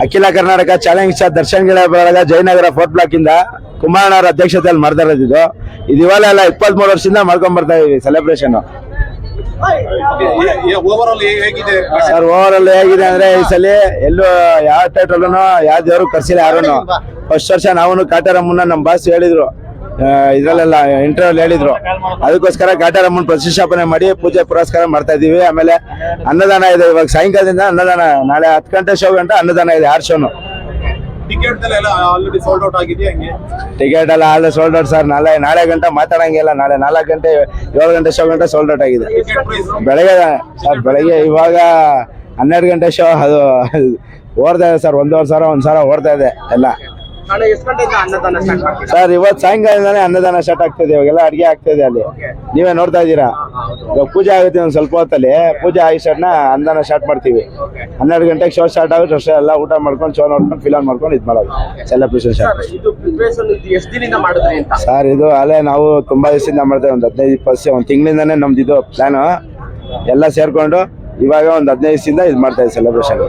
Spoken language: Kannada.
ಅಖಿಲ ಕರ್ನಾಟಕ ಚಾಲೆಂಜ್ ಸ್ಟಾರ್ ದರ್ಶನ್ ಗೆಳೆಯ ಜಯನಗರ 4th ಬ್ಲಾಕ್ ಇಂದ ಕುಮಾರಣ್ಣವರ ಅಧ್ಯಕ್ಷತೆಯಲ್ಲಿ ಮಾಡ್ತಾ ಇರೋದು ಇದು ಇವಾಗ 23 ವರ್ಷದಿಂದ ಮಾಡ್ಕೊಂಡ್ ಬರ್ತಾ ಇದೀವಿ ಸೆಲೆಬ್ರೇಷನ್. ಸರ್ ಓವರ್ ಆಲ್ ಹೇಗಿದೆ ಅಂದ್ರೆ ಈ ಸಲ ಎಲ್ಲೂ ಯಾವ ಟೈಟಲ್ನು ಯಾವ ದೇವರು ಕರ್ಸಿಲ್ಲ ಯಾರು. ಫಸ್ಟ್ ವರ್ಷ ನಾವು ಕಾಟೇರಮ್ಮನ ನಮ್ಮ ಬಾಸ್ ಹೇಳಿದ್ರು, ಇದ್ರಲ್ಲೆಲ್ಲ ಇಂಟರ್ವ್ಯೂ ಹೇಳಿದ್ರು, ಅದಕ್ಕೋಸ್ಕರ ಕಾಟೇರಮ್ಮನ ಪ್ರತಿಷ್ಠಾಪನೆ ಮಾಡಿ ಪೂಜೆ ಪುರಸ್ಕಾರ ಮಾಡ್ತಾ ಇದೀವಿ. ಆಮೇಲೆ ಅನ್ನದಾನ ಇದೆ, ಇವಾಗ ಸಾಯಂಕಾಲದಿಂದ ಅನ್ನದಾನ, ನಾಳೆ 10 ಗಂಟೆ ಶೋ ಗಂಟೆ ಅನ್ನದಾನ ಇದೆ 6 ಶೋನು. ಟಿಕೆಟ್ ಎಲ್ಲ ಆಲ್ರೆಡಿ ಸೋಲ್ಡ್ ಔಟ್ ಸರ್. ನಾಳೆ ಗಂಟೆ ಮಾತಾಡಂಗಿಲ್ಲ, ನಾಳೆ 4 ಗಂಟೆ 7 ಗಂಟೆ ಶೋ ಗಂಟೆ ಸೋಲ್ಡ್ ಔಟ್ ಆಗಿದೆ. ಬೆಳಗ್ಗೆ ಸರ್ ಬೆಳಗ್ಗೆ ಇವಾಗ 12 ಗಂಟೆ ಶೋ ಅದು ಓಡ್ತಾ ಇದೆ ಸರ್. 1,500 ಓಡ್ತಾ ಇದೆ ಎಲ್ಲ ಸರ್. ಇವತ್ತು ಸಾಯಂಕಾಲದಿಂದಾನೆ ಅನ್ನದಾನ ಸ್ಟಾರ್ಟ್ ಆಗ್ತದೆ, ಇವಾಗೆಲ್ಲ ಅಡಿಗೆ ಆಗ್ತದೆ ಅಲ್ಲಿ, ನೀವೇ ನೋಡ್ತಾ ಇದ್ದೀರಾ. ಇವಾಗ ಪೂಜೆ ಆಗುತ್ತೆ ಒಂದು ಸ್ವಲ್ಪ ಹೊತ್ತಲ್ಲಿ, ಪೂಜೆ ಆಗಿ ಸ್ಟಾರ್ಟ್ನ ಅನ್ನದಾನ ಸ್ಟಾರ್ಟ್ ಮಾಡ್ತೀವಿ. 12 ಗಂಟೆಗೆ ಶೋ ಸ್ಟಾರ್ಟ್ ಆಗುತ್ತೆ ಅಷ್ಟೇ. ಎಲ್ಲ ಊಟ ಮಾಡ್ಕೊಂಡು ಶೋ ನೋಡ್ಕೊಂಡು ಫಿಲಮ್ ಮಾಡ್ಕೊಂಡು ಇದು ಮಾಡೋದು ಸೆಲೆಬ್ರೇಷನ್ ಸ್ಟಾರ್ಟ್. ಸರ್ ಇದು ಅಲ್ಲೇ ನಾವು ತುಂಬಾ ದಿವಸದಿಂದ ಮಾಡ್ತೇವೆ, ಒಂದು 15-20 ವರ್ಷ, ಒಂದು ತಿಂಗಳಿಂದಾನೇ ನಮ್ದು ಇದು ಪ್ಲಾನ್ ಎಲ್ಲ ಸೇರ್ಕೊಂಡು ಇವಾಗ ಒಂದು 15 ದಿವಸದಿಂದ ಇದು ಮಾಡ್ತಾ ಇದ್ದೀವಿ ಸೆಲೆಬ್ರೇಷನ್.